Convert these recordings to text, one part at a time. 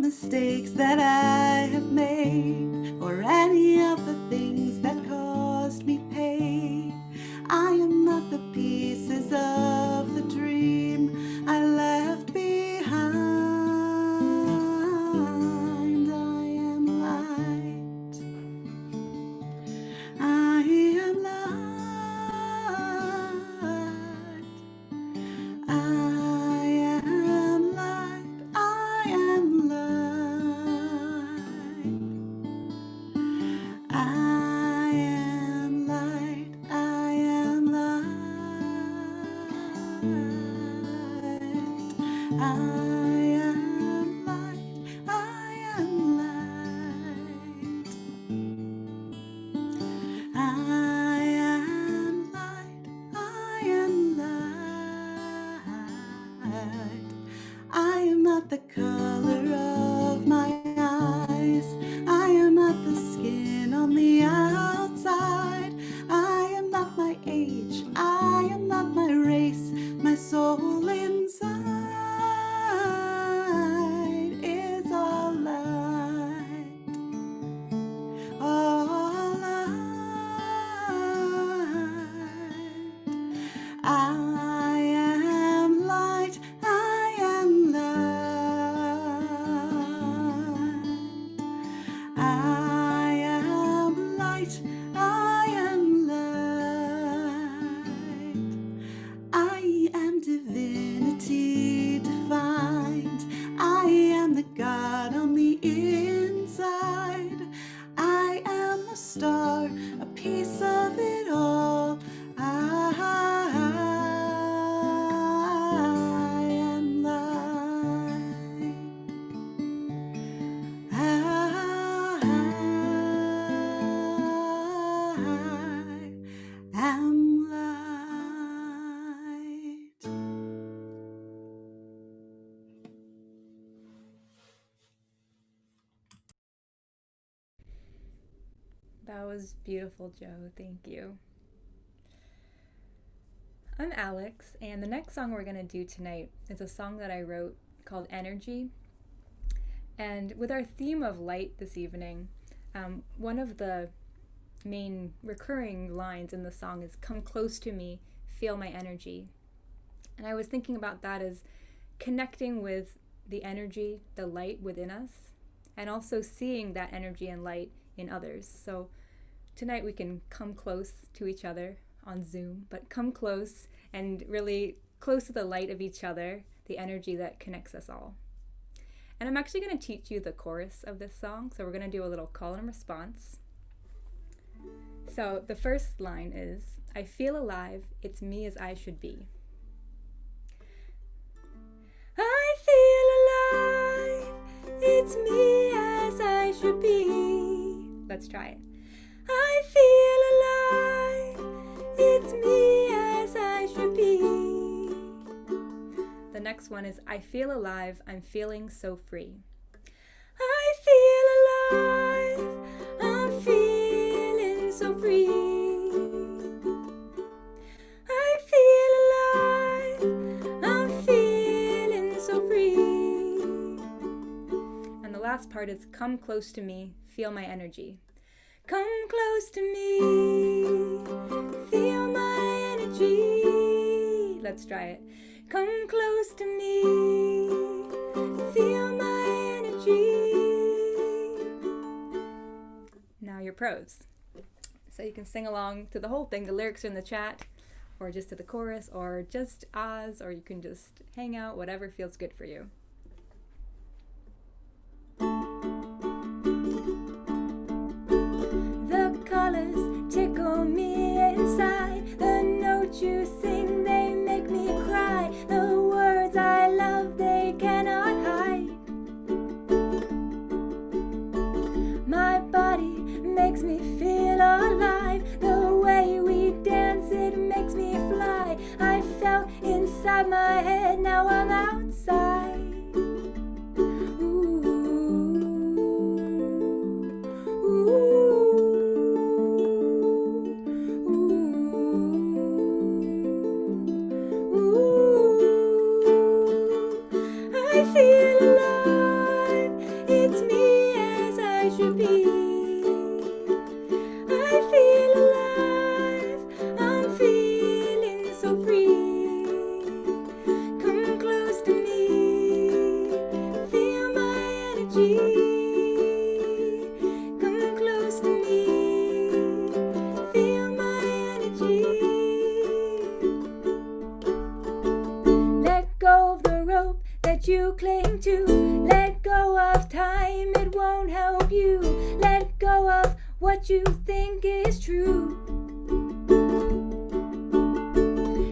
Mistakes that I have made, or any of the things that caused me pain. I am not the pieces of the dream I left behind. I am light. I am light. I am light. I am light. I am light. I am light. I am light. I am light. I am light. I am light. I am not the color of my eyes. I am not the skin on the outside. I am not my age. I am not my race. My soul inside is all light. All light. I am light. I am light. I am light. I am light. I am divinity defined. I am the God on the inside. I am a star, a piece of it all. I am light. I am light. That was beautiful, Joe. Thank you. I'm Alex, and the next song we're going to do tonight is a song that I wrote called Energy. And with our theme of light this evening, one of the main recurring lines in the song is, "Come close to me, feel my energy." And I was thinking about that as connecting with the energy, the light within us, and also seeing that energy and light in others. So tonight we can come close to each other on Zoom, but come close and really close to the light of each other, the energy that connects us all. And I'm actually going to teach you the chorus of this song, so we're going to do a little call and response. So the first line is, "I feel alive, it's me as I should be." I feel alive, it's me as I should be. Let's try it. I feel alive, it's me as I should be. The next next one is I Feel Alive, I'm Feeling So Free. I feel alive, I'm feeling so free. I feel alive, I'm feeling so free. And the last part is come close to me, feel my energy. Come close to me, feel my energy. Let's try it. Come close to me, feel my energy. Now your pros. So you can sing along to the whole thing. The lyrics are in the chat, or just to the chorus, or just Oz, or you can just hang out, whatever feels good for you. The colors tickle me inside. The notes you sing, they make me cry. The words I love, they cannot hide. My body makes me feel alive. The way we dance, it makes me fly. I felt inside my head, now I'm outside. I feel alive, it's me as I should be. I feel alive, I'm feeling so free. Come close to me, feel my energy. Come close to me, feel my energy. Let go of the rope that you cling to. Let go of time, it won't help you. Let go of what you think is true.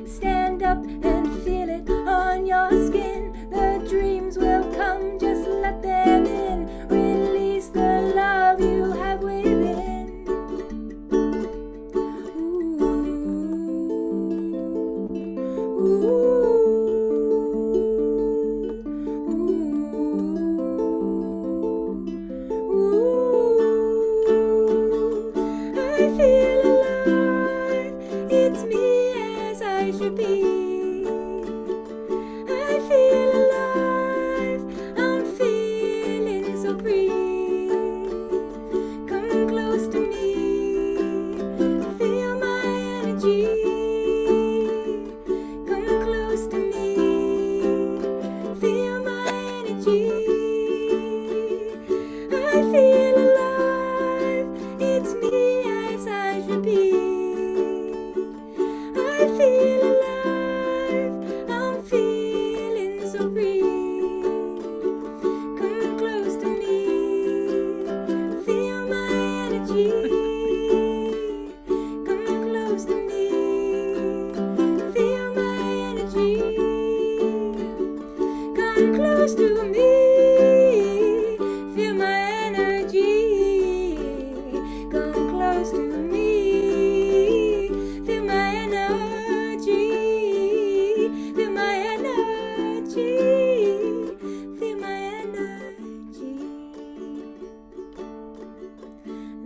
Stand up and feel it on your skin. The dreams will come, just let them in. Release the love you have within. Ooh, ooh. I feel alive, it's me as I should be. I feel alive, I'm feeling so free. Come close to me, feel my energy. Come close to me, feel my energy. I feel alive, it's me as I should be. I feel alive, I'm feeling so free. Come close to me, feel my energy. Come close to me, feel my energy. Come close to me, feel my energy. Come close to me, feel my energy. Feel my energy. Feel my energy.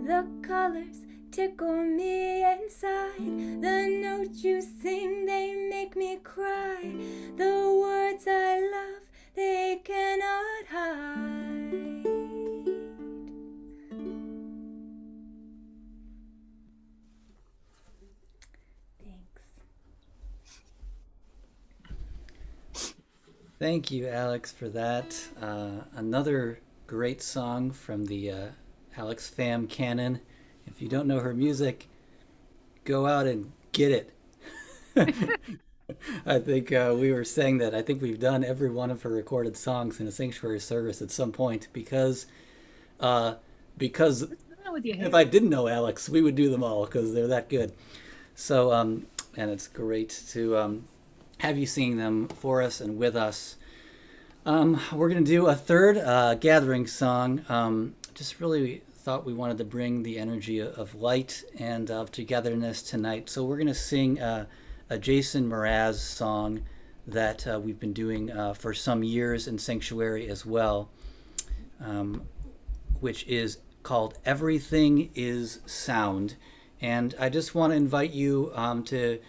The colors tickle me inside. The notes you sing, they make me cry. The words I love, they cannot hide. Thanks. Thank you, Alex, for that. Another great song from the Alex Pham canon. If you don't know her music, go out and get it. I think we were saying that I think we've done every one of her recorded songs in a sanctuary service at some point because if I didn't know Alex, we would do them all because they're that good. So and it's great to have you singing them for us and with us. We're going to do a third gathering song. Just really thought we wanted to bring the energy of light and of togetherness tonight. So we're going to sing a Jason Mraz song that we've been doing for some years in Sanctuary as well, which is called Everything is Sound. And I just want to invite you to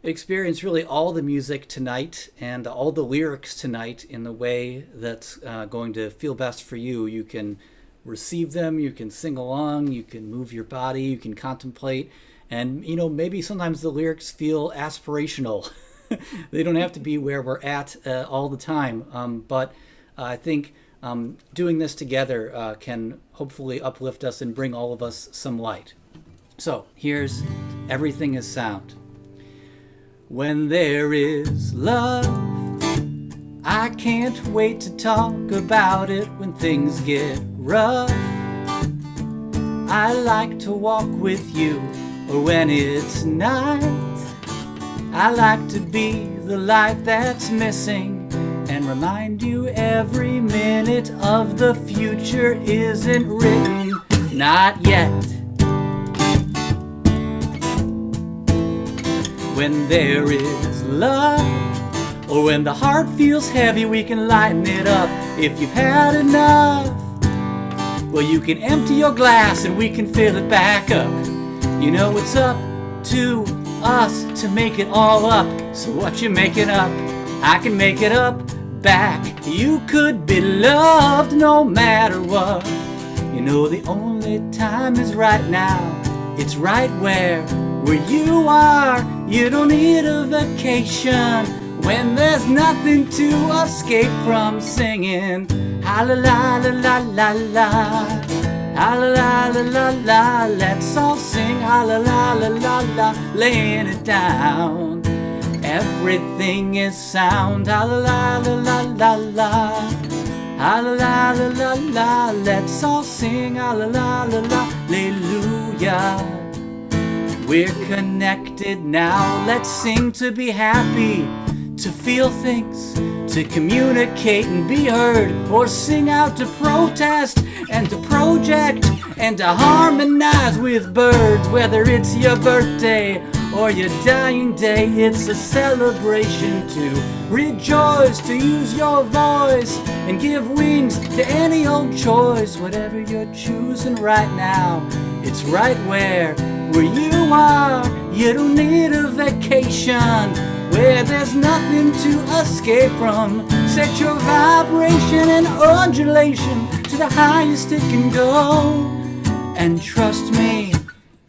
experience really all the music tonight and all the lyrics tonight in the way that's going to feel best for you. You can receive them, you can sing along, you can move your body, you can contemplate, and maybe sometimes the lyrics feel aspirational. They don't have to be where we're at all the time, but I think doing this together can hopefully uplift us and bring all of us some light. So here's Everything is Sound. When there is love, I can't wait to talk about it when things get rough. I like to walk with you, or when it's night, I like to be the light that's missing and remind you every minute of the future isn't written, not yet. When there is love, or when the heart feels heavy, we can lighten it up. If you've had enough, well, you can empty your glass and we can fill it back up. It's up to us to make it all up. So what you making up, I can make it up back. You could be loved no matter what. The only time is right now. It's right where you are. You don't need a vacation when there's nothing to escape from. Singing ha la la la la la la, ha la la la la la. Let's all sing ha la la la la la, laying it down. Everything is sound. Ha la la la la la la, ha la la la la la. Let's all sing ha la la la la, hallelujah. We're connected now. Let's sing to be happy, to feel things, to communicate and be heard, or sing out to protest and to project and to harmonize with birds. Whether it's your birthday or your dying day, it's a celebration to rejoice, to use your voice and give wings to any old choice. Whatever you're choosing right now, it's right where you are. You don't need a vacation where there's nothing to escape from. Set your vibration and undulation to the highest it can go. And trust me,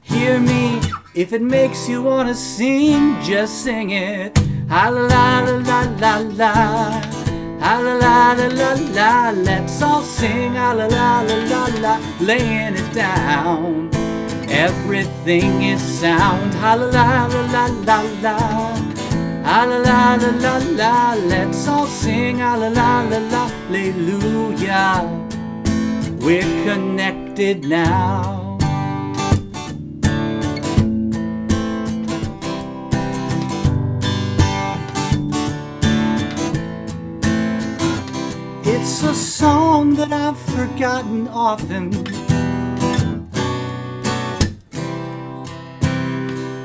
hear me, if it makes you want to sing, just sing it. Ha la la la la la, ha la la la la la. Let's all sing ha la la la la la, laying it down. Everything is sound. Ha la la la la la la, ha la la la la la. Let's all sing ha la la la la, hallelujah. We're connected now. It's a song that I've forgotten often.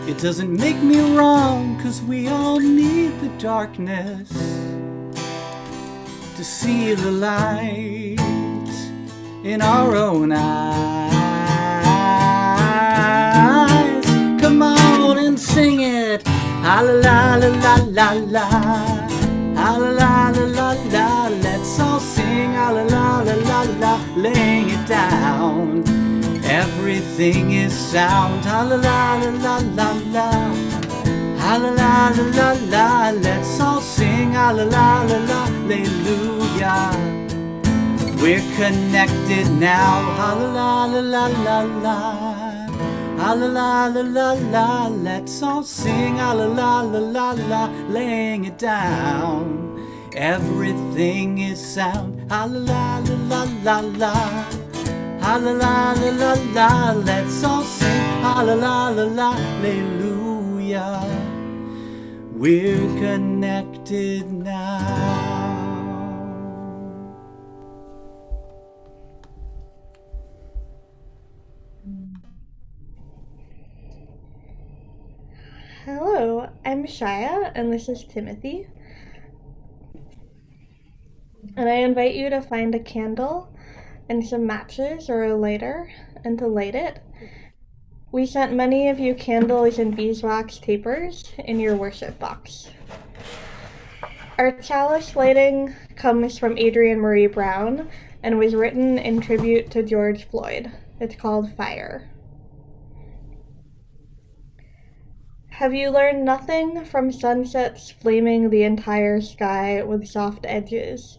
It doesn't make me wrong, 'cause we all need the darkness to see the light in our own eyes. Come on and sing it. Ha la la la la la la, ha la la la la la. Let's all sing ha la la la la la, laying it down. Everything is sound. Ha la la la la la la, ha la la la la la. Let's all sing ha la la la la, hallelujah. We're connected now. Ha la la la la la la, ha la la la la la. Let's all sing ha la la la la la, laying it down. Everything is sound. Ha la la la la la la, ha la la la la la. Let's all sing ha la la la la, hallelujah. We're connected now. Hello, I'm Shaya, and this is Timothy. And I invite you to find a candle and some matches or a lighter and to light it. We sent many of you candles and beeswax tapers in your worship box. Our chalice lighting comes from Adrienne Marie Brown and was written in tribute to George Floyd. It's called Fire. Have you learned nothing from sunsets flaming the entire sky with soft edges,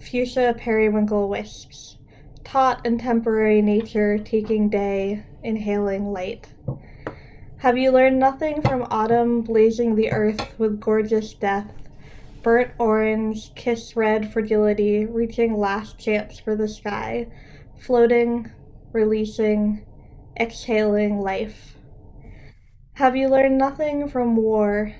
fuchsia periwinkle wisps, taut and temporary nature taking day, inhaling light? Have you learned nothing from autumn blazing the earth with gorgeous death, burnt orange, kiss red fragility reaching last chance for the sky, floating, releasing, exhaling life? Have you learned nothing from war?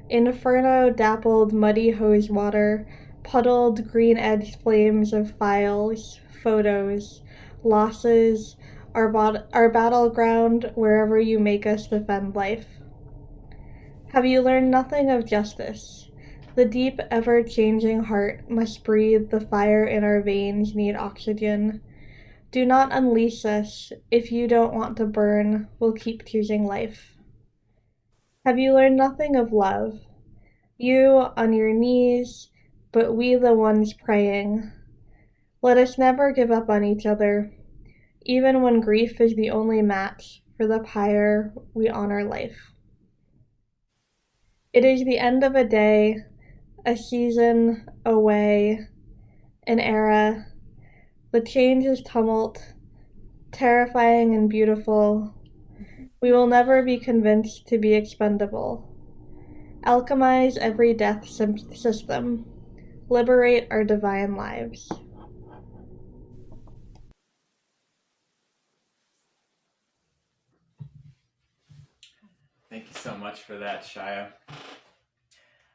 Inferno dappled muddy hose water, puddled green-edged flames of files, photos, losses, our battleground wherever you make us defend life. Have you learned nothing of justice? The deep, ever-changing heart must breathe, the fire in our veins need oxygen. Do not unleash us. If you don't want to burn, we'll keep choosing life. Have you learned nothing of love? You on your knees, but we the ones praying. Let us never give up on each other. Even when grief is the only match for the pyre, we honor life. It is the end of a day, a season, a way, an era. The change is tumult, terrifying and beautiful. We will never be convinced to be expendable. Alchemize every death system. Liberate our divine lives. Thank you so much for that, Shia.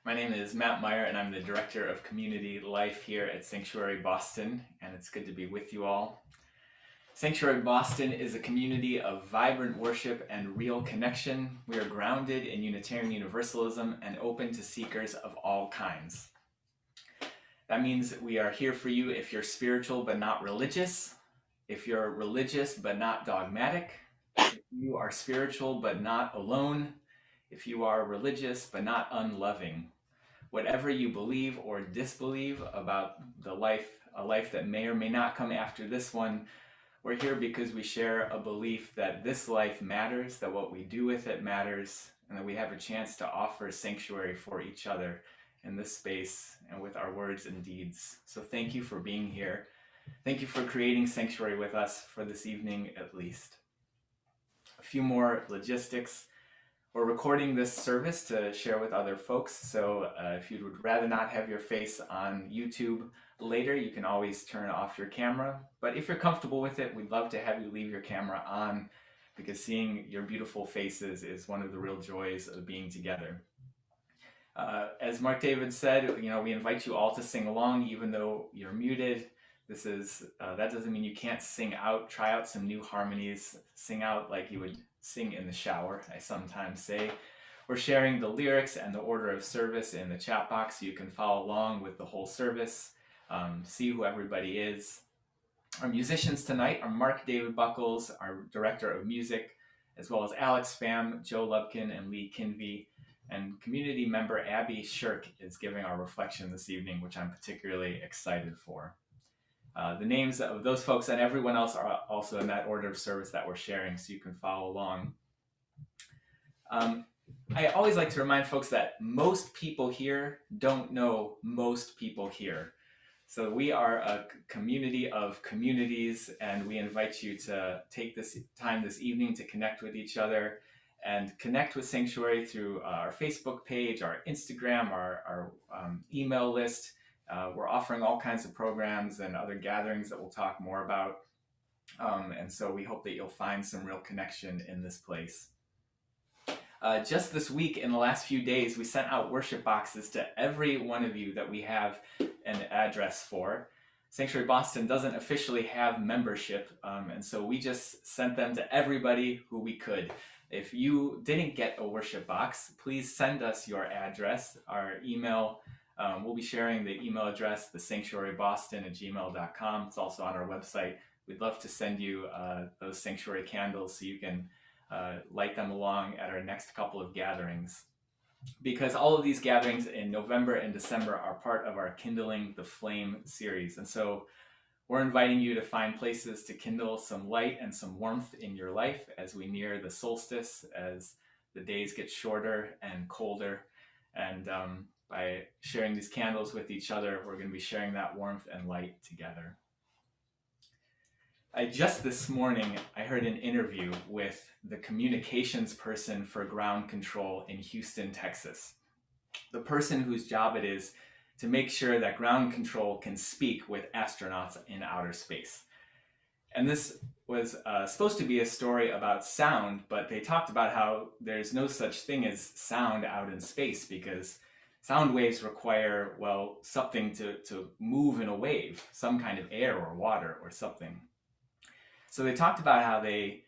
My name is Matt Meyer, and I'm the Director of Community Life here at Sanctuary Boston, and it's good to be with you all. Sanctuary Boston is a community of vibrant worship and real connection. We are grounded in Unitarian Universalism and open to seekers of all kinds. That means we are here for you if you're spiritual but not religious, if you're religious but not dogmatic, if you are spiritual but not alone, if you are religious but not unloving. Whatever you believe or disbelieve about a life that may or may not come after this one, we're here because we share a belief that this life matters, that what we do with it matters, and that we have a chance to offer sanctuary for each other in this space and with our words and deeds. So thank you for being here. Thank you for creating sanctuary with us for this evening at least. A few more logistics. We're recording this service to share with other folks, so if you would rather not have your face on YouTube later, you can always turn off your camera. But if you're comfortable with it, we'd love to have you leave your camera on, because seeing your beautiful faces is one of the real joys of being together. As Mark David said, we invite you all to sing along, even though you're muted. That doesn't mean you can't sing out. Try out some new harmonies. Sing out like you would sing in the shower, I sometimes say. We're sharing the lyrics and the order of service in the chat box so you can follow along with the whole service, see who everybody is. Our musicians tonight are Mark David Buckles, our director of music, as well as Alex Pham, Joe Lubkin, and Lee Kinvey. And community member Abby Shirk is giving our reflection this evening, which I'm particularly excited for. The names of those folks and everyone else are also in that order of service that we're sharing, so you can follow along. I always like to remind folks that most people here don't know most people here. So we are a community of communities, and we invite you to take this time this evening to connect with each other and connect with Sanctuary through our Facebook page, our Instagram, our email list. We're offering all kinds of programs and other gatherings that we'll talk more about. And so we hope that you'll find some real connection in this place. Just this week, in the last few days, we sent out worship boxes to every one of you that we have an address for. Sanctuary Boston doesn't officially have membership, and so we just sent them to everybody who we could. If you didn't get a worship box, please send us your address. Our email We'll be sharing the email address, thesanctuaryboston@gmail.com. It's also on our website. We'd love to send you those sanctuary candles so you can light them along at our next couple of gatherings. Because all of these gatherings in November and December are part of our Kindling the Flame series. And so we're inviting you to find places to kindle some light and some warmth in your life as we near the solstice, as the days get shorter and colder. And by sharing these candles with each other, we're going to be sharing that warmth and light together. Just this morning, I heard an interview with the communications person for ground control in Houston, Texas. The person whose job it is to make sure that ground control can speak with astronauts in outer space. And this was supposed to be a story about sound, but they talked about how there's no such thing as sound out in space because sound waves require, well, something to move in a wave, some kind of air or water or something. So they talked about how they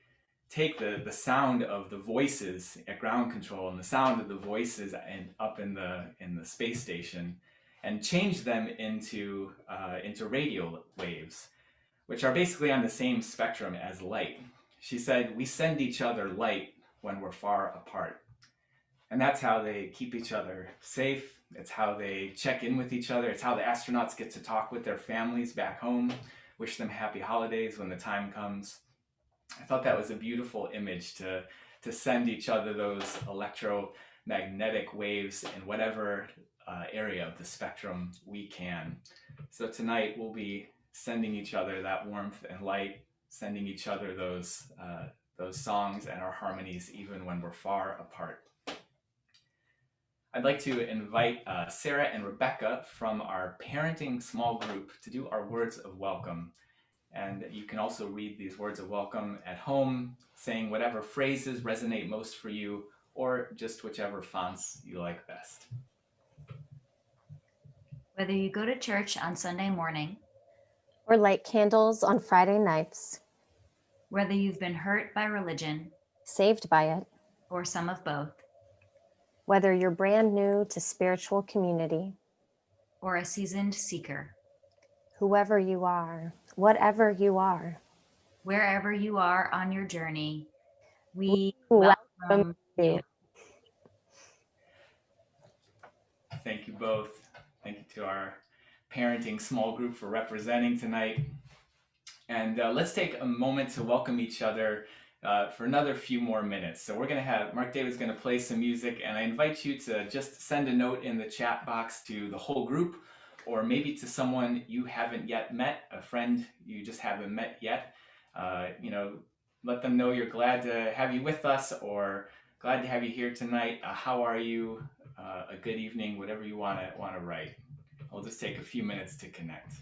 take the sound of the voices at ground control and the sound of the voices up in the space station and change them into radio waves, which are basically on the same spectrum as light. She said, we send each other light when we're far apart. And that's how they keep each other safe. It's how they check in with each other. It's how the astronauts get to talk with their families back home, wish them happy holidays when the time comes. I thought that was a beautiful image to send each other those electromagnetic waves in whatever area of the spectrum we can. So tonight we'll be sending each other that warmth and light, sending each other those songs and our harmonies even when we're far apart. I'd like to invite Sarah and Rebecca from our parenting small group to do our words of welcome. And you can also read these words of welcome at home, saying whatever phrases resonate most for you, or just whichever fonts you like best. Whether you go to church on Sunday morning, or light candles on Friday nights, whether you've been hurt by religion, saved by it, or some of both, whether you're brand new to spiritual community, or a seasoned seeker, whoever you are, whatever you are, wherever you are on your journey, we welcome you. Thank you both. Thank you to our parenting small group for representing tonight. And let's take a moment to welcome each other for another few more minutes. So we're going to have, Mark David's going to play some music, and I invite you to just send a note in the chat box to the whole group, or maybe to someone you haven't yet met, a friend you just haven't met yet. Let them know you're glad to have you with us, or glad to have you here tonight. How are you? A good evening, whatever you want to write. I'll just take a few minutes to connect.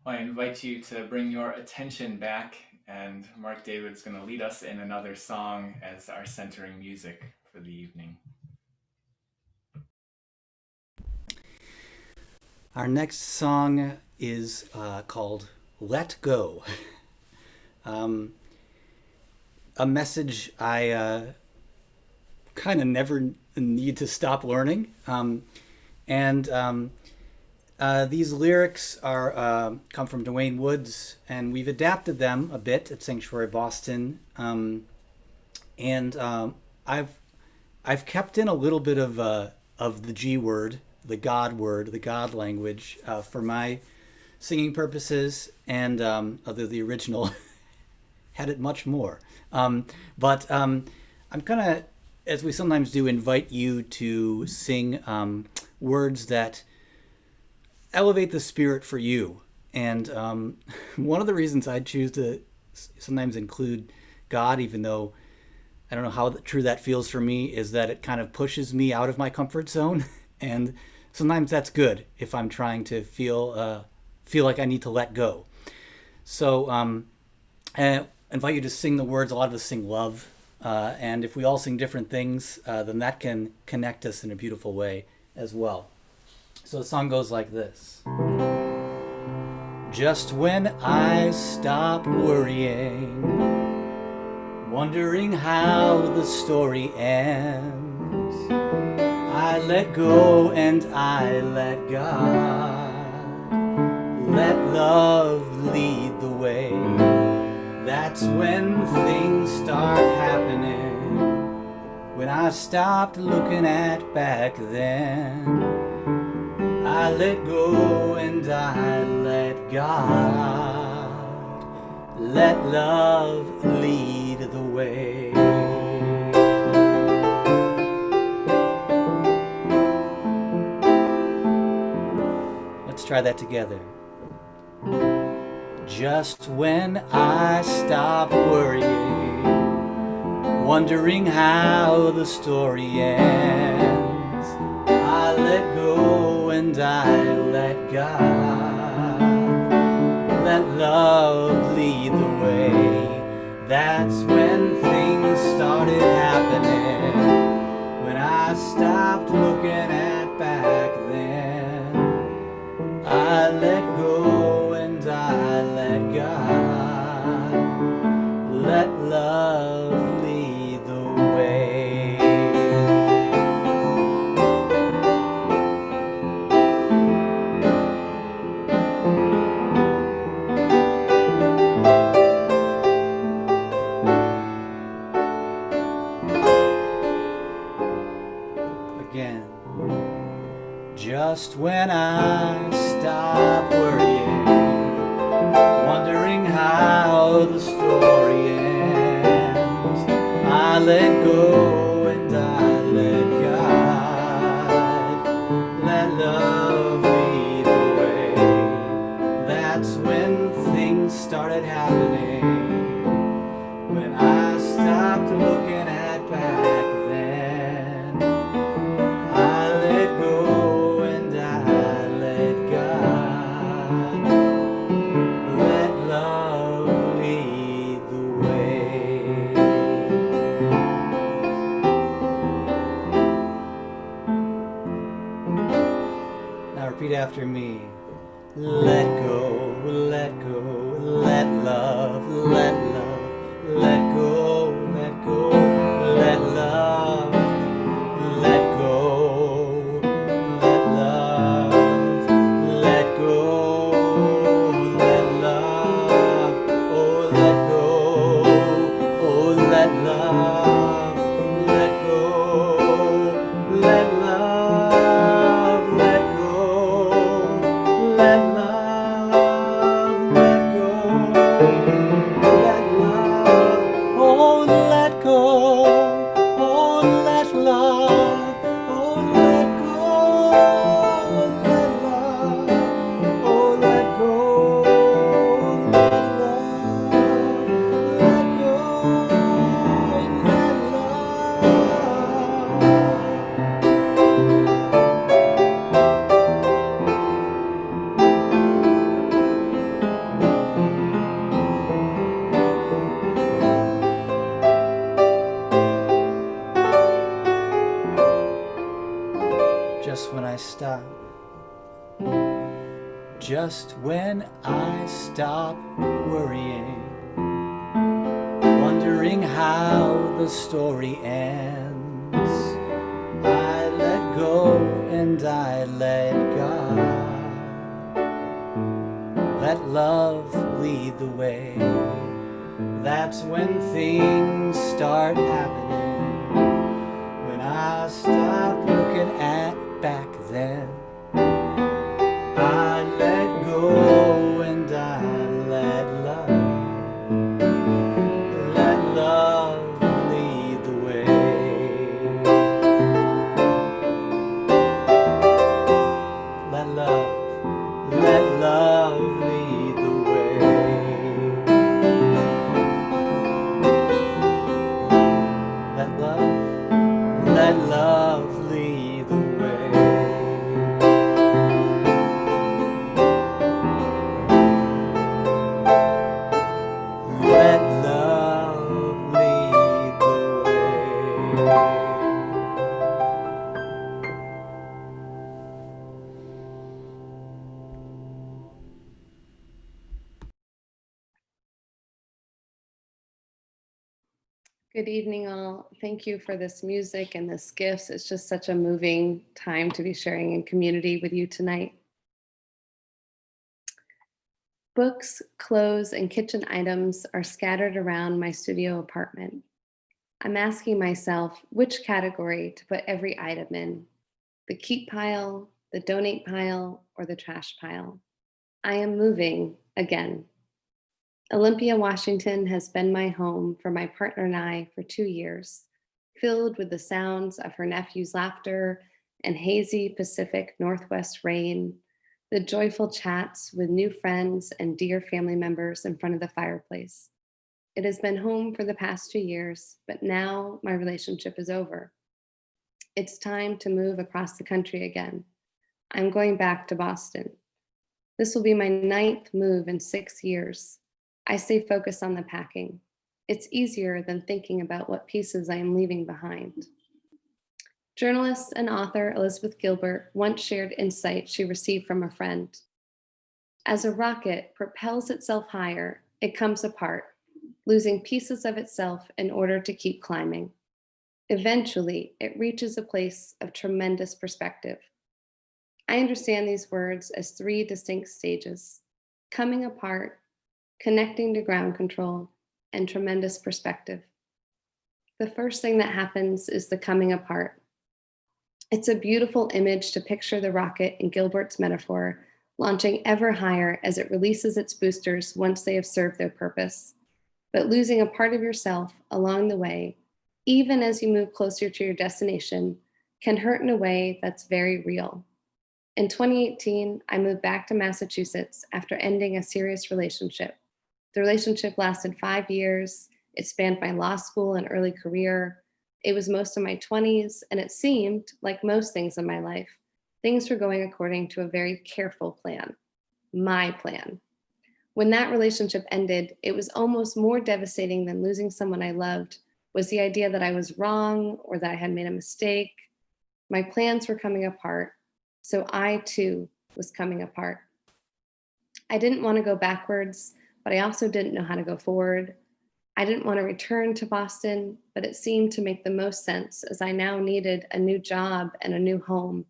I invite you to bring your attention back, and Mark David's going to lead us in another song as our centering music for the evening. Our next song is called Let Go. A message I kind of never need to stop learning. These lyrics are come from Dwayne Woods, and we've adapted them a bit at Sanctuary Boston. I've kept in a little bit of the G word, the God word, the God language for my singing purposes, and although the original had it much more. I'm gonna, as we sometimes do, invite you to sing words that elevate the spirit for you. And one of the reasons I choose to sometimes include God, even though I don't know how true that feels for me, is that it kind of pushes me out of my comfort zone. And sometimes that's good if I'm trying to feel like I need to let go. So I invite you to sing the words. A lot of us sing love. And if we all sing different things, then that can connect us in a beautiful way as well. So the song goes like this. Just when I stop worrying, wondering how the story ends, I let go and I let God. Let love lead the way. That's when things start happening. When I stopped looking at back then, I let go and I let God. Let love lead the way. Let's try that together. Just when I stop worrying, wondering how the story ends, I let go and I let God. Let love lead the way. That's when things started happening. When I stopped looking at back then, I let go and I let God. Let love lead the way. Again. Just when I stop worrying, wondering how the story ends, I let go and I let God. Let love lead the way. That's when things started happening. When I stopped looking at back then, I let go and I let God. Let love lead the way. Now repeat after me. Let go, let go, let love, let love, let go, let go, let love, let go, let love, let go, let love, oh let go, oh let love, let go, let love, let go, let love, let go, let love, oh just when I stop, just when I stop worrying, wondering how the story ends, I let go and I let God. Let love lead the way. That's when things start happening. When I stop looking at back then, I let go and I let love lead the way. Let love lead the way. Let love lead the way. Let love lead the way. Good evening, all. Thank you for this music and this gifts. It's just such a moving time to be sharing in community with you tonight. Books, clothes, and kitchen items are scattered around my studio apartment. I'm asking myself which category to put every item in: the keep pile, the donate pile, or the trash pile. I am moving again. Olympia, Washington has been my home for my partner and I for 2 years, filled with the sounds of her nephew's laughter and hazy Pacific Northwest rain, the joyful chats with new friends and dear family members in front of the fireplace. It has been home for the past 2 years, but now my relationship is over. It's time to move across the country again. I'm going back to Boston. This will be my 9th move in 6 years. I stay focused on the packing. It's easier than thinking about what pieces I am leaving behind. Journalist and author Elizabeth Gilbert once shared insight she received from a friend. As a rocket propels itself higher, it comes apart, losing pieces of itself in order to keep climbing. Eventually, it reaches a place of tremendous perspective. I understand these words as 3 distinct stages: coming apart, connecting to ground control, and tremendous perspective. The first thing that happens is the coming apart. It's a beautiful image to picture the rocket in Gilbert's metaphor, launching ever higher as it releases its boosters once they have served their purpose. But losing a part of yourself along the way, even as you move closer to your destination, can hurt in a way that's very real. In 2018, I moved back to Massachusetts after ending a serious relationship. The relationship lasted 5 years. It spanned my law school and early career. It was most of my 20s, and it seemed, like most things in my life, things were going according to a very careful plan, my plan. When that relationship ended, it was almost more devastating than losing someone I loved was the idea that I was wrong or that I had made a mistake. My plans were coming apart, so I too was coming apart. I didn't want to go backwards, but I also didn't know how to go forward. I didn't want to return to Boston, but it seemed to make the most sense as I now needed a new job and a new home.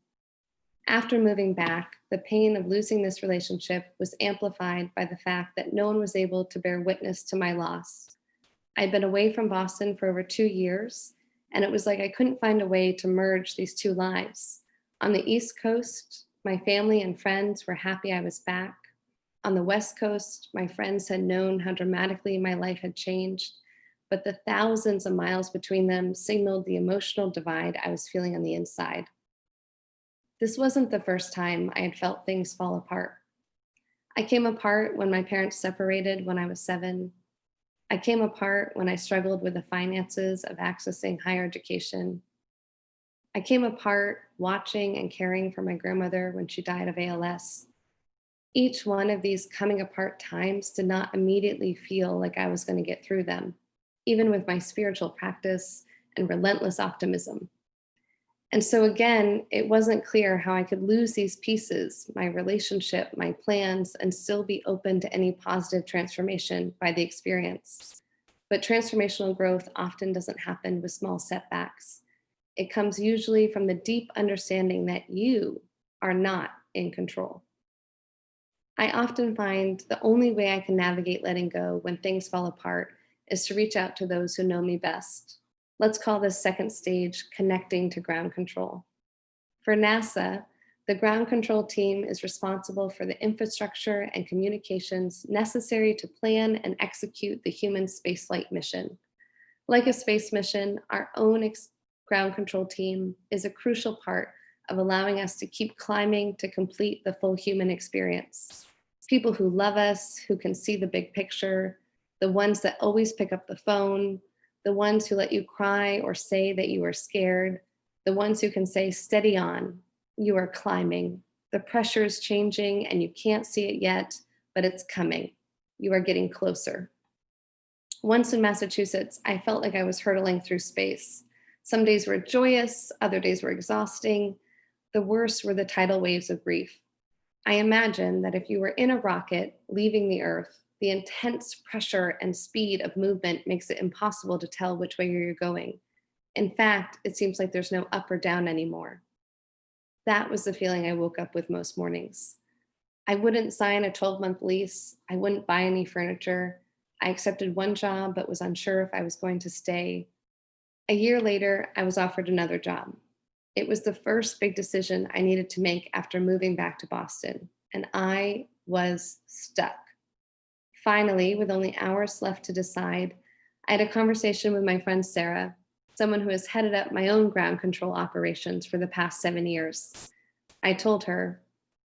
After moving back, the pain of losing this relationship was amplified by the fact that no one was able to bear witness to my loss. I'd been away from Boston for over 2 years, and it was like I couldn't find a way to merge these 2 lives. On the East Coast, my family and friends were happy I was back. On the West Coast, my friends had known how dramatically my life had changed, but the thousands of miles between them signaled the emotional divide I was feeling on the inside. This wasn't the first time I had felt things fall apart. I came apart when my parents separated when I was 7. I came apart when I struggled with the finances of accessing higher education. I came apart watching and caring for my grandmother when she died of ALS. Each one of these coming apart times did not immediately feel like I was going to get through them, even with my spiritual practice and relentless optimism. And so again, it wasn't clear how I could lose these pieces, my relationship, my plans, and still be open to any positive transformation by the experience. But transformational growth often doesn't happen with small setbacks. It comes usually from the deep understanding that you are not in control. I often find the only way I can navigate letting go when things fall apart is to reach out to those who know me best. Let's call this second stage connecting to ground control. For NASA, the ground control team is responsible for the infrastructure and communications necessary to plan and execute the human spaceflight mission. Like a space mission, our own ground control team is a crucial part of allowing us to keep climbing to complete the full human experience. People who love us, who can see the big picture, the ones that always pick up the phone, the ones who let you cry or say that you are scared, the ones who can say, steady on, you are climbing. The pressure is changing and you can't see it yet, but it's coming. You are getting closer. Once in Massachusetts, I felt like I was hurtling through space. Some days were joyous, other days were exhausting. The worst were the tidal waves of grief. I imagine that if you were in a rocket leaving the Earth, the intense pressure and speed of movement makes it impossible to tell which way you're going. In fact, it seems like there's no up or down anymore. That was the feeling I woke up with most mornings. I wouldn't sign a 12-month lease. I wouldn't buy any furniture. I accepted one job, but was unsure if I was going to stay. A year later, I was offered another job. It was the first big decision I needed to make after moving back to Boston, and I was stuck. Finally, with only hours left to decide, I had a conversation with my friend Sarah, someone who has headed up my own ground control operations for the past 7 years. I told her,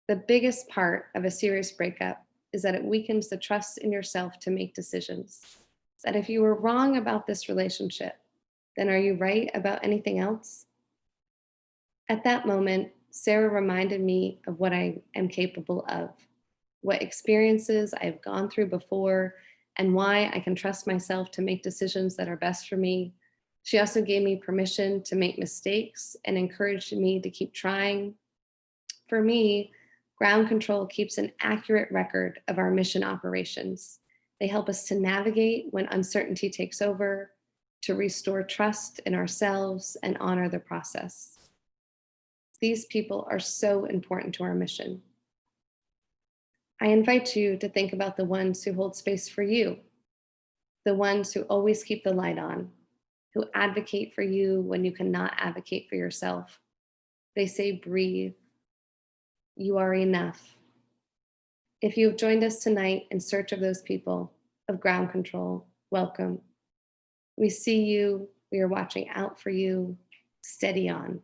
the biggest part of a serious breakup is that it weakens the trust in yourself to make decisions. That if you were wrong about this relationship, then are you right about anything else? At that moment, Sarah reminded me of what I am capable of, what experiences I have gone through before, and why I can trust myself to make decisions that are best for me. She also gave me permission to make mistakes and encouraged me to keep trying. For me, ground control keeps an accurate record of our mission operations. They help us to navigate when uncertainty takes over, to restore trust in ourselves and honor the process. These people are so important to our mission. I invite you to think about the ones who hold space for you, the ones who always keep the light on, who advocate for you when you cannot advocate for yourself. They say, breathe. You are enough. If you have joined us tonight in search of those people of ground control, welcome. We see you. We are watching out for you. Steady on.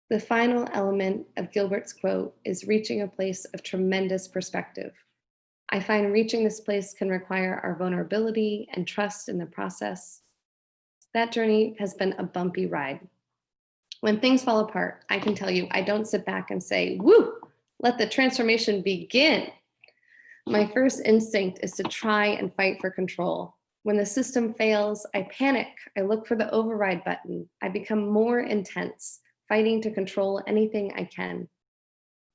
The final element of Gilbert's quote is reaching a place of tremendous perspective. I find reaching this place can require our vulnerability and trust in the process. That journey has been a bumpy ride. When things fall apart, I can tell you, I don't sit back and say, woo, let the transformation begin. My first instinct is to try and fight for control. When the system fails, I panic. I look for the override button. I become more intense, fighting to control anything I can.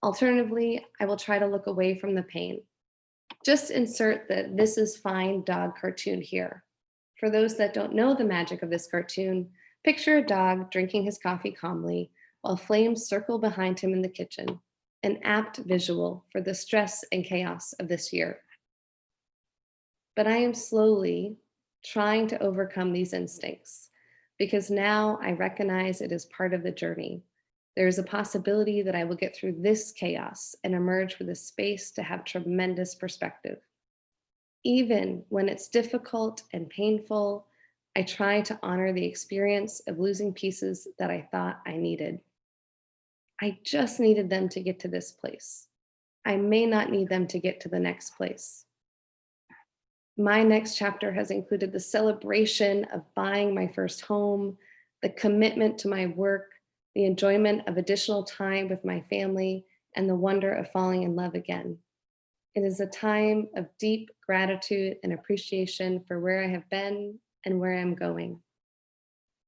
Alternatively, I will try to look away from the pain. Just insert the "this is fine" dog cartoon here. For those that don't know the magic of this cartoon, picture a dog drinking his coffee calmly while flames circle behind him in the kitchen, an apt visual for the stress and chaos of this year. But I am slowly trying to overcome these instincts because now I recognize it is part of the journey. There is a possibility that I will get through this chaos and emerge with a space to have tremendous perspective. Even when it's difficult and painful, I try to honor the experience of losing pieces that I thought I needed. I just needed them to get to this place. I may not need them to get to the next place. My next chapter has included the celebration of buying my first home, the commitment to my work, the enjoyment of additional time with my family, and the wonder of falling in love again. It is a time of deep gratitude and appreciation for where I have been and where I'm going.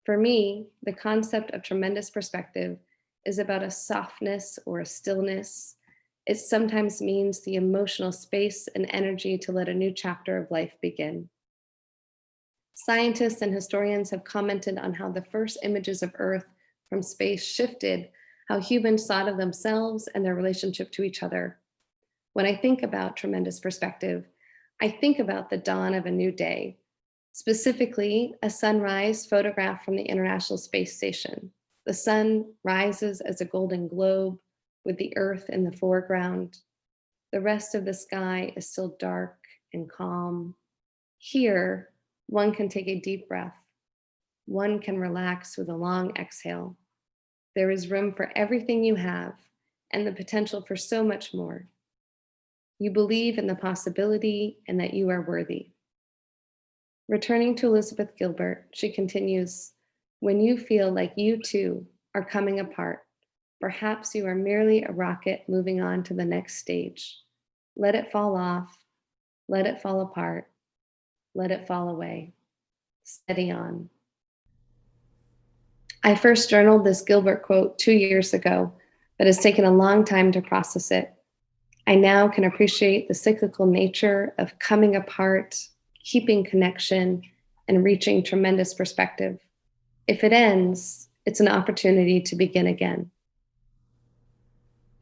For me, the concept of tremendous perspective is about a softness or a stillness. It sometimes means the emotional space and energy to let a new chapter of life begin. Scientists and historians have commented on how the first images of Earth from space shifted how humans thought of themselves and their relationship to each other. When I think about tremendous perspective, I think about the dawn of a new day, specifically a sunrise photographed from the International Space Station. The sun rises as a golden globe with the Earth in the foreground. The rest of the sky is still dark and calm. Here, one can take a deep breath. One can relax with a long exhale. There is room for everything you have and the potential for so much more. You believe in the possibility and that you are worthy. Returning to Elizabeth Gilbert, she continues, when you feel like you too are coming apart, perhaps you are merely a rocket moving on to the next stage. Let it fall off, let it fall apart, let it fall away. Steady on. I first journaled this Gilbert quote 2 years ago, but it's taken a long time to process it. I now can appreciate the cyclical nature of coming apart, keeping connection, and reaching tremendous perspective. If it ends, it's an opportunity to begin again.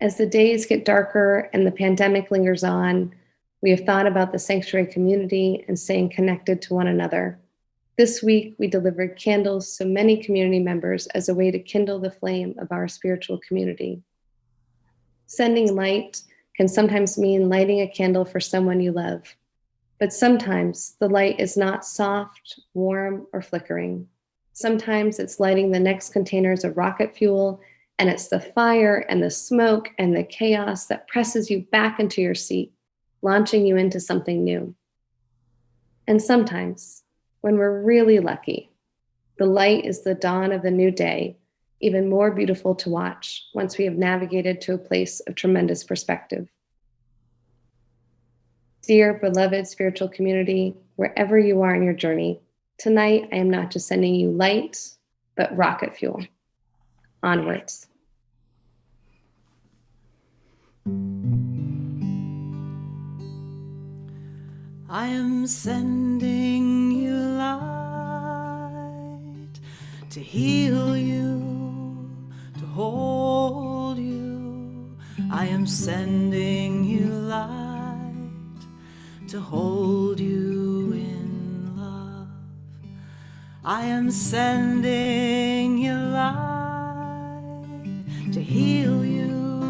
As the days get darker and the pandemic lingers on, we have thought about the sanctuary community and staying connected to one another. This week, we delivered candles to many community members as a way to kindle the flame of our spiritual community. Sending light can sometimes mean lighting a candle for someone you love, but sometimes the light is not soft, warm, or flickering. Sometimes it's lighting the next containers of rocket fuel, and it's the fire and the smoke and the chaos that presses you back into your seat, launching you into something new. And sometimes, when we're really lucky, the light is the dawn of the new day, even more beautiful to watch once we have navigated to a place of tremendous perspective. Dear beloved spiritual community, wherever you are in your journey, tonight I am not just sending you light, but rocket fuel. Onwards. I am sending you light to heal you, to hold you. I am sending you light to hold you in love. I am sending you light to heal you,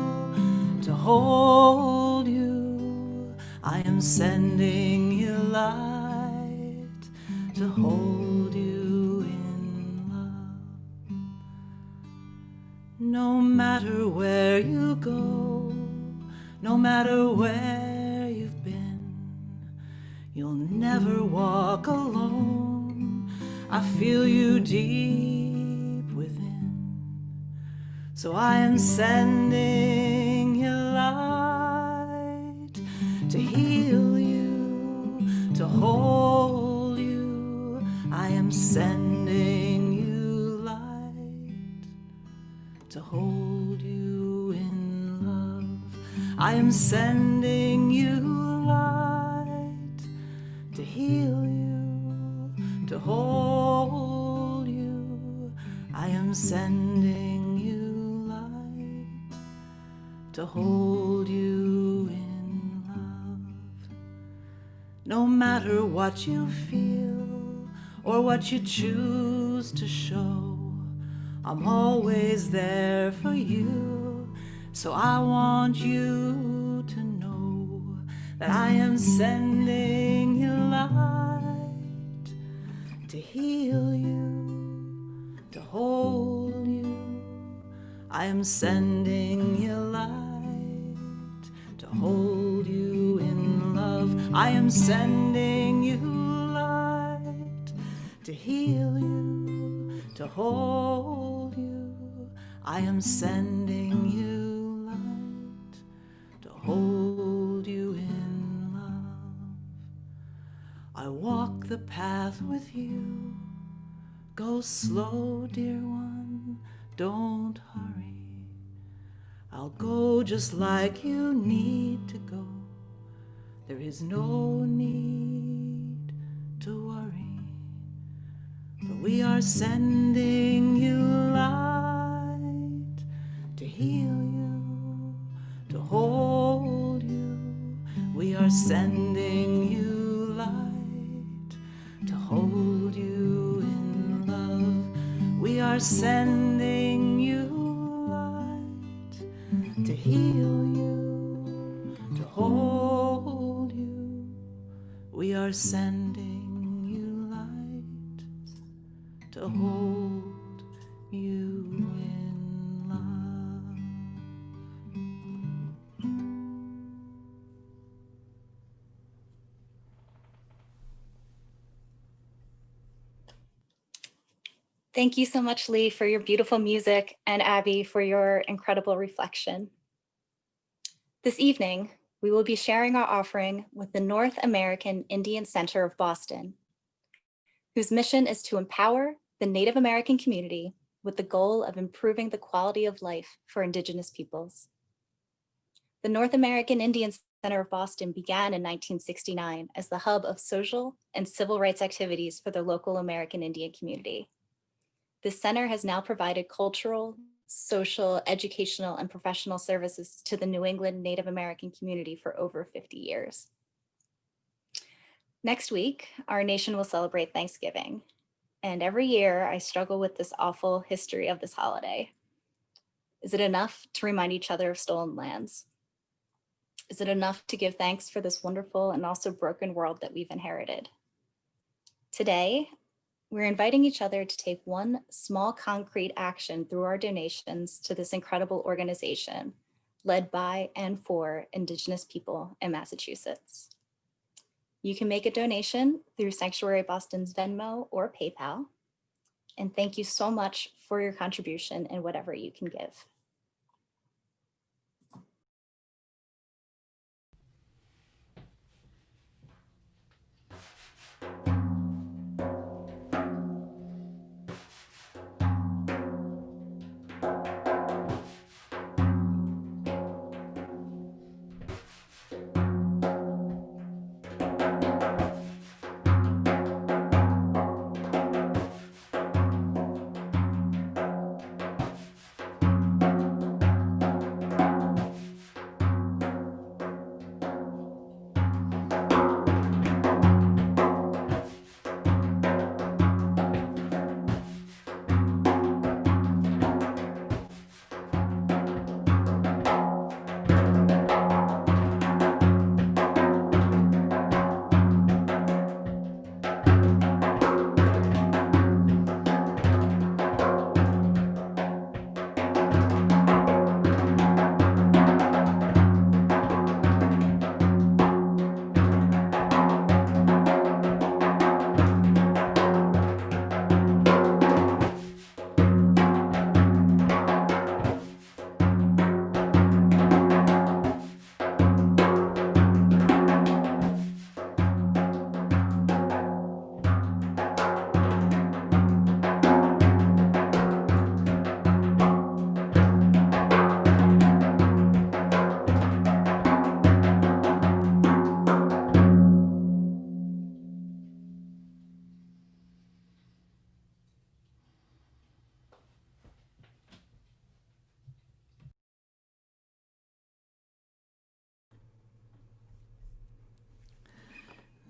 to hold you. I am sending you light to hold you in love. No matter where you go, no matter where you've been, you'll never walk alone. I feel you deep within. So I am sending you light to heal you, to hold you. I am sending you light to hold you in love. I am sending you light to heal you, to hold you. I am sending you light to hold you in love. No matter what you feel or what you choose to show, I'm always there for you. So I want you to know that I am sending you light to heal you, to hold you. I am sending you light to hold you in love. I am sending you light to heal you, to hold you. I am sending you light to hold you in love. I walk the path with you, Go slow, dear one, don't hurry. I'll go just like you need to go. There is no need to worry, for we are sending you light to heal you, to hold you. We are sending you light to hold you in love. We are sending you light to heal you, to hold you. We are sending you light to hold you in love. Thank you so much, Lee, for your beautiful music, and Abby for your incredible reflection. This evening, we will be sharing our offering with the North American Indian Center of Boston, whose mission is to empower the Native American community with the goal of improving the quality of life for Indigenous peoples. The North American Indian Center of Boston began in 1969 as the hub of social and civil rights activities for the local American Indian community. This center has now provided cultural, social, educational, and professional services to the New England Native American community for over 50 years. Next week, our nation will celebrate Thanksgiving. And every year I struggle with this awful history of this holiday. Is it enough to remind each other of stolen lands? Is it enough to give thanks for this wonderful and also broken world that we've inherited? Today, we're inviting each other to take one small concrete action through our donations to this incredible organization led by and for Indigenous people in Massachusetts. You can make a donation through Sanctuary Boston's Venmo or PayPal. And thank you so much for your contribution in whatever you can give.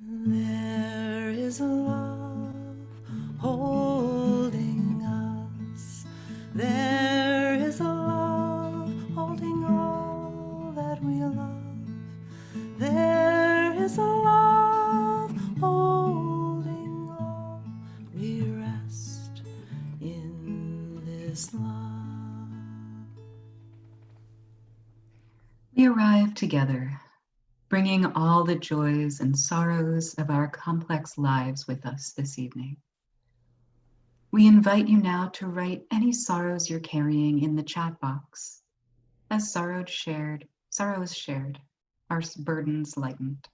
There is a love holding us. There is a love holding all that we love. There is a love holding all. We rest in this love. We arrive together, bringing all the joys and sorrows of our complex lives with us this evening. We invite you now to write any sorrows you're carrying in the chat box. As sorrows shared, our burdens lightened.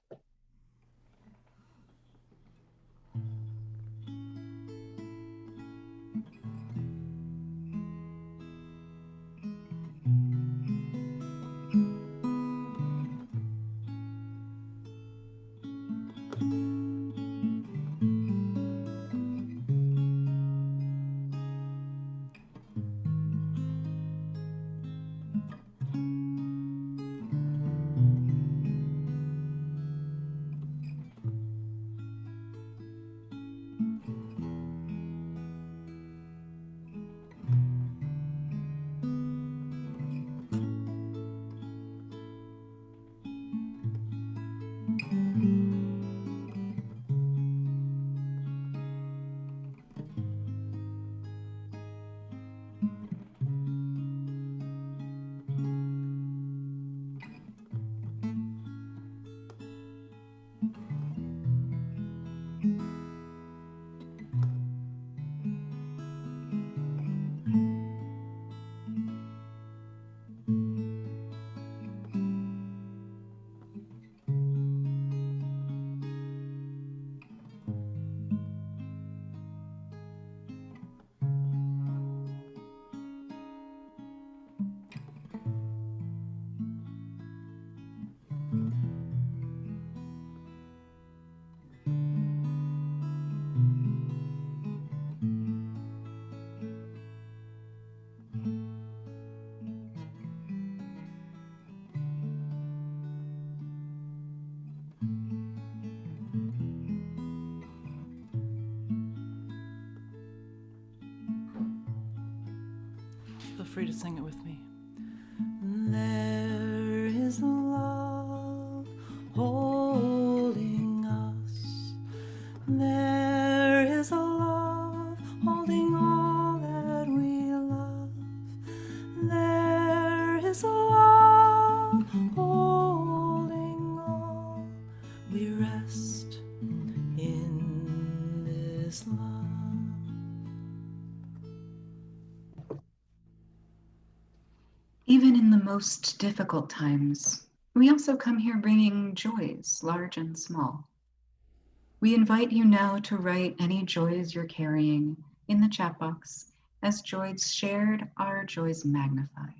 feel free to sing it with me. There is love holding us. There is a love holding all that we love. There is a love holding all. We rest in this love. Even in the most difficult times, we also come here bringing joys, large and small. We invite you now to write any joys you're carrying in the chat box. As joys shared, our joys magnified.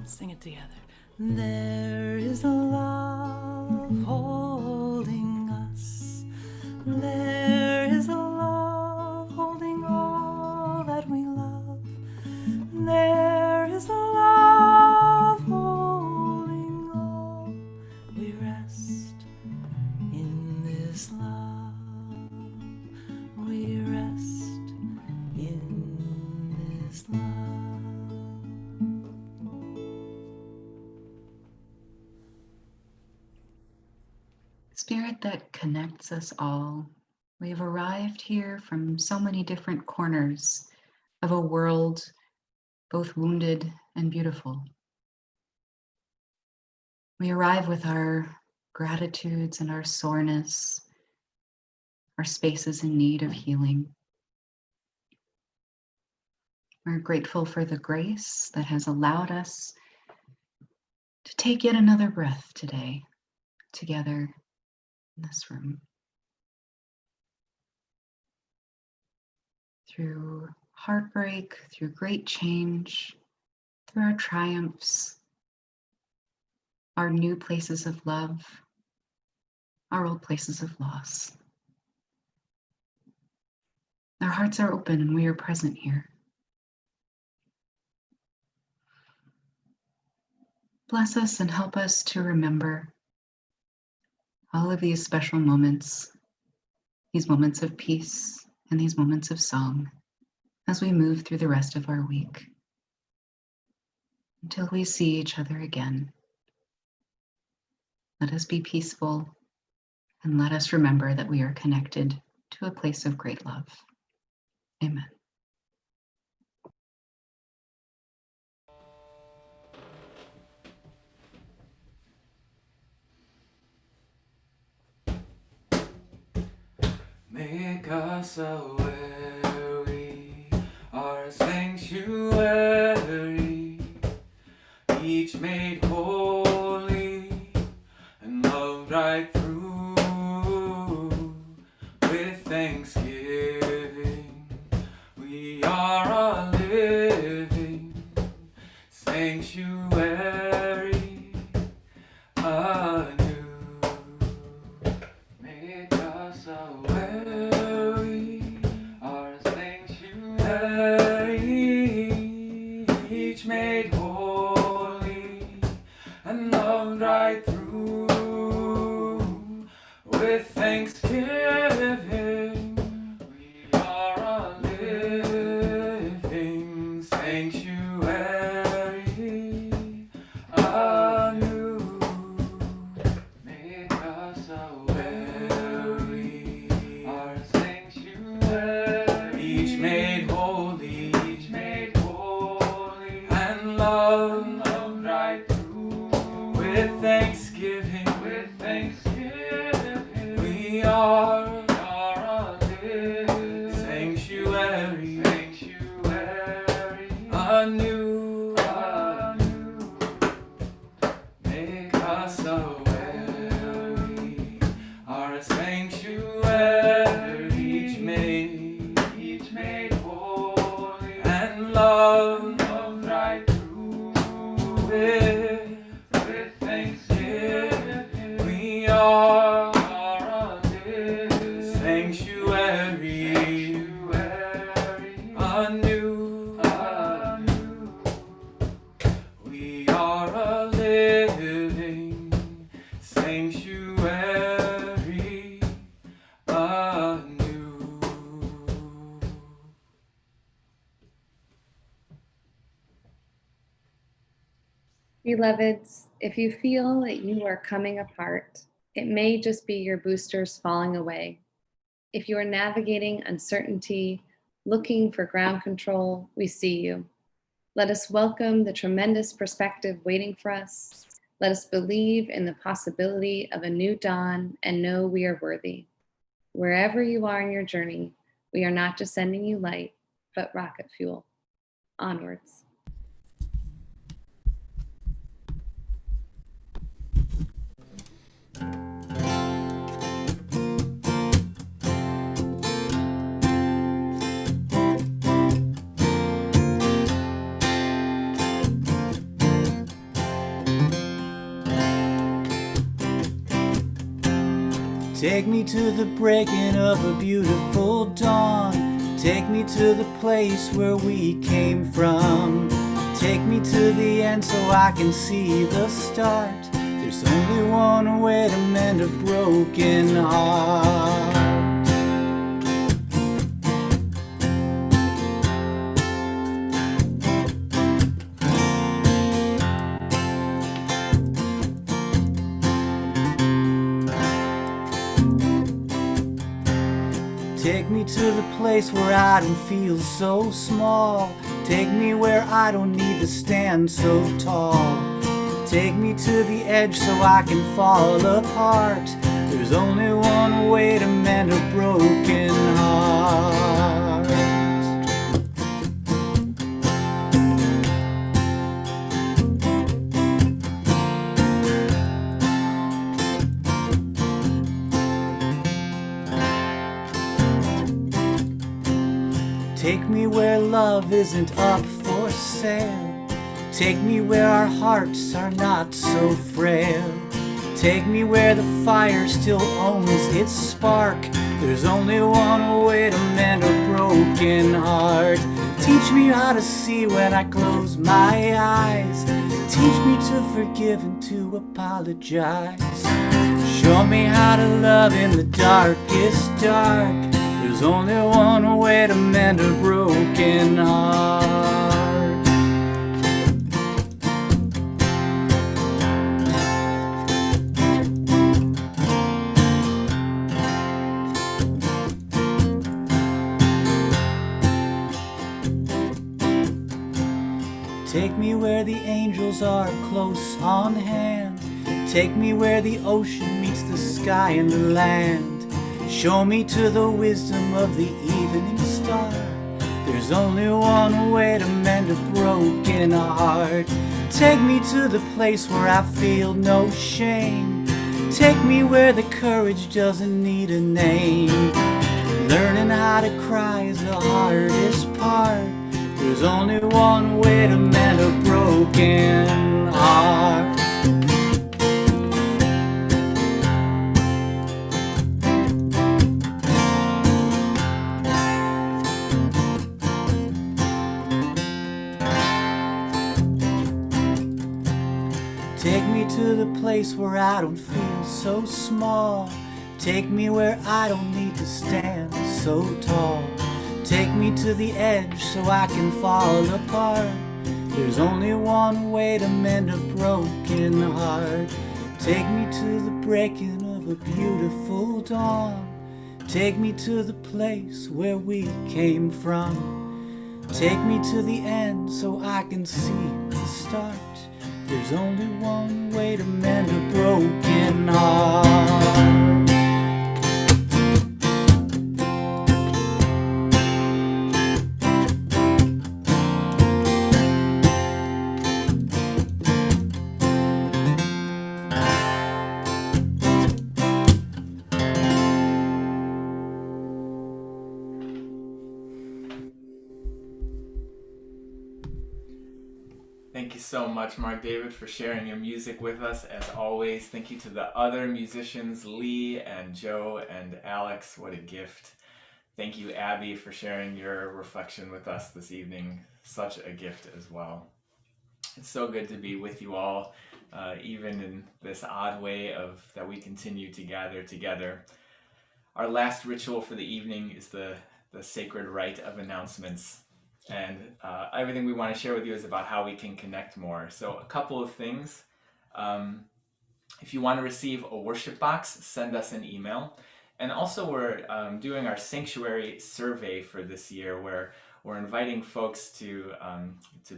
Sing it together. There is a love holding us. There is a love holding all that we love. There is a love holding all. We rest in this love. We rest in this love. Spirit that connects us all, we have arrived here from so many different corners of a world both wounded and beautiful. We arrive with our gratitudes and our soreness, our spaces in need of healing. We're grateful for the grace that has allowed us to take yet another breath today, together in this room. Through heartbreak, through great change, through our triumphs, our new places of love, our old places of loss. Our hearts are open and we are present here. Bless us and help us to remember all of these special moments, these moments of peace and these moments of song as we move through the rest of our week until we see each other again. Let us be peaceful and let us remember that we are connected to a place of great love. Amen. Make us aware we are a sanctuary. Be each made holy and loved right through with thanksgiving. We are a living sanctuary anew. Make us aware we are a sanctuary, each made holy and loved right through with thanksgiving. We are a living sanctuary anew. Make us aware we are a sanctuary, each made holy and loved right through with thanksgiving. We are a living sanctuary anew. Make us aware we are a sanctuary, each made holy and loved right through with thanksgiving. We are a living sanctuary anew. We are a living sanctuary anew. Beloveds, if you feel that you are coming apart, it may just be your boosters falling away. If you are navigating uncertainty, looking for ground control, we see you. Let us welcome the tremendous perspective waiting for us. Let us believe in the possibility of a new dawn and know we are worthy. Wherever you are in your journey, we are not just sending you light, but rocket fuel. Onwards. Take me to the breaking of a beautiful dawn. Take me to the place where we came from. Take me to the end so I can see the start. There's only one way to mend a broken heart. Take me to the place where I don't feel so small. Take me where I don't need to stand so tall. Take me to the edge so I can fall apart. There's only one way to mend a broken heart. Take me where love isn't up for sale. Take me where our hearts are not so frail. Take me where the fire still owns its spark. There's only one way to mend a broken heart. Teach me how to see when I close my eyes. Teach me to forgive and to apologize. Show me how to love in the darkest dark. There's only one way to mend a broken heart. Take me where the angels are close on hand. Take me where the ocean meets the sky and the land. Show me to the wisdom of the evening star. There's only one way to mend a broken heart. Take me to the place where I feel no shame. Take me where the courage doesn't need a name. Learning how to cry is the hardest part. There's only one way to mend a broken heart. Take me to the place where I don't feel so small. Take me where I don't need to stand so tall. Take me to the edge so I can fall apart. There's only one way to mend a broken heart. Take me to the breaking of a beautiful dawn. Take me to the place where we came from. Take me to the end so I can see the start. There's only one way to mend a broken heart. Thank you so much, Mark David, for sharing your music with us. As always, thank you to the other musicians, Lee and Joe and Alex. What a gift. Thank you, Abby, for sharing your reflection with us this evening. Such a gift as well. It's so good to be with you all, even in this odd way of that we continue to gather together. Our last ritual for the evening is the sacred rite of announcements. And everything we want to share with you is about how we can connect more. So a couple of things. If you want to receive a worship box, send us an email. And also we're doing our sanctuary survey for this year, where we're inviting folks to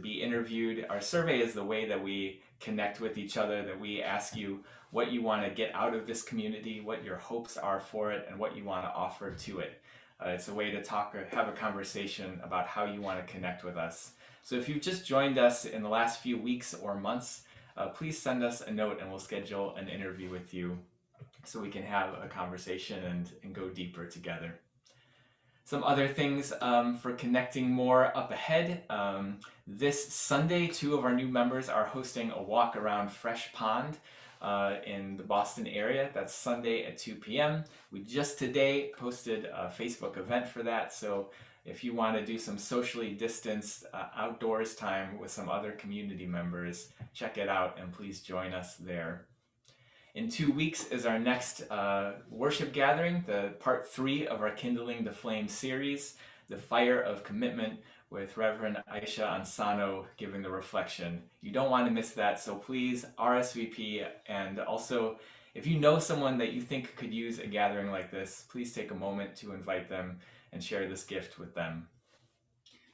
be interviewed. Our survey is the way that we connect with each other, that we ask you what you want to get out of this community, what your hopes are for it, and what you want to offer to it. It's a way to talk or have a conversation about how you want to connect with us. So if you've just joined us in the last few weeks or months, please send us a note and we'll schedule an interview with you so we can have a conversation and go deeper together. Some other things for connecting more up ahead. This Sunday, 2 of our new members are hosting a walk around Fresh Pond in the Boston area. That's Sunday at 2 p.m. We just today posted a Facebook event for that. So if you want to do some socially distanced outdoors time with some other community members, check it out and please join us there. In 2 weeks is our next worship gathering, the part 3 of our Kindling the Flame series, The Fire of Commitment, with Reverend Aisha Ansano giving the reflection. You don't want to miss that, so please RSVP. And also, if you know someone that you think could use a gathering like this, please take a moment to invite them and share this gift with them.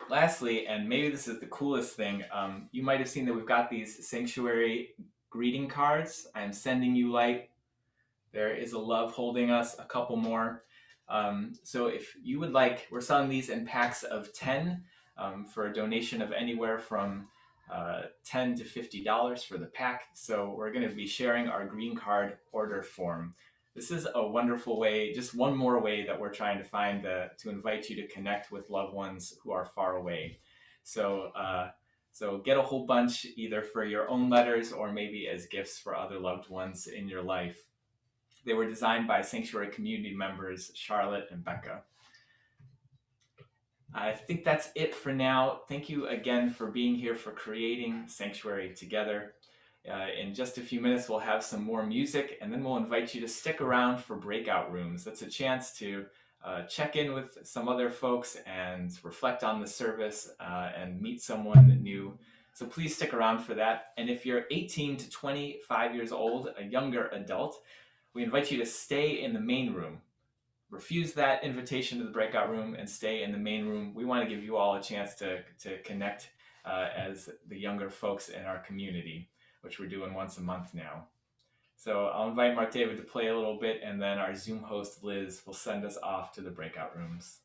Lastly, and maybe this is the coolest thing, you might have seen that we've got these sanctuary greeting cards. I'm sending you light. There is a love holding us, a couple more. So if you would like, we're selling these in packs of 10 for a donation of anywhere from $10 to $50 for the pack. So we're going to be sharing our green card order form. This is a wonderful way, just one more way that we're trying to find to invite you to connect with loved ones who are far away. So get a whole bunch either for your own letters or maybe as gifts for other loved ones in your life. They were designed by Sanctuary community members Charlotte and Becca. I think that's it for now. Thank you again for being here, for creating Sanctuary together. In just a few minutes, we'll have some more music, and then we'll invite you to stick around for breakout rooms. That's a chance to check in with some other folks and reflect on the service and meet someone new. So please stick around for that. And if you're 18 to 25 years old, a younger adult, we invite you to stay in the main room. Refuse that invitation to the breakout room and stay in the main room. We want to give you all a chance to connect as the younger folks in our community, which we're doing once a month now. So I'll invite Mark David to play a little bit, and then our Zoom host, Liz, will send us off to the breakout rooms.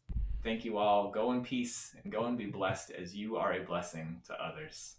thank you all. Go in peace and go and be blessed as you are a blessing to others.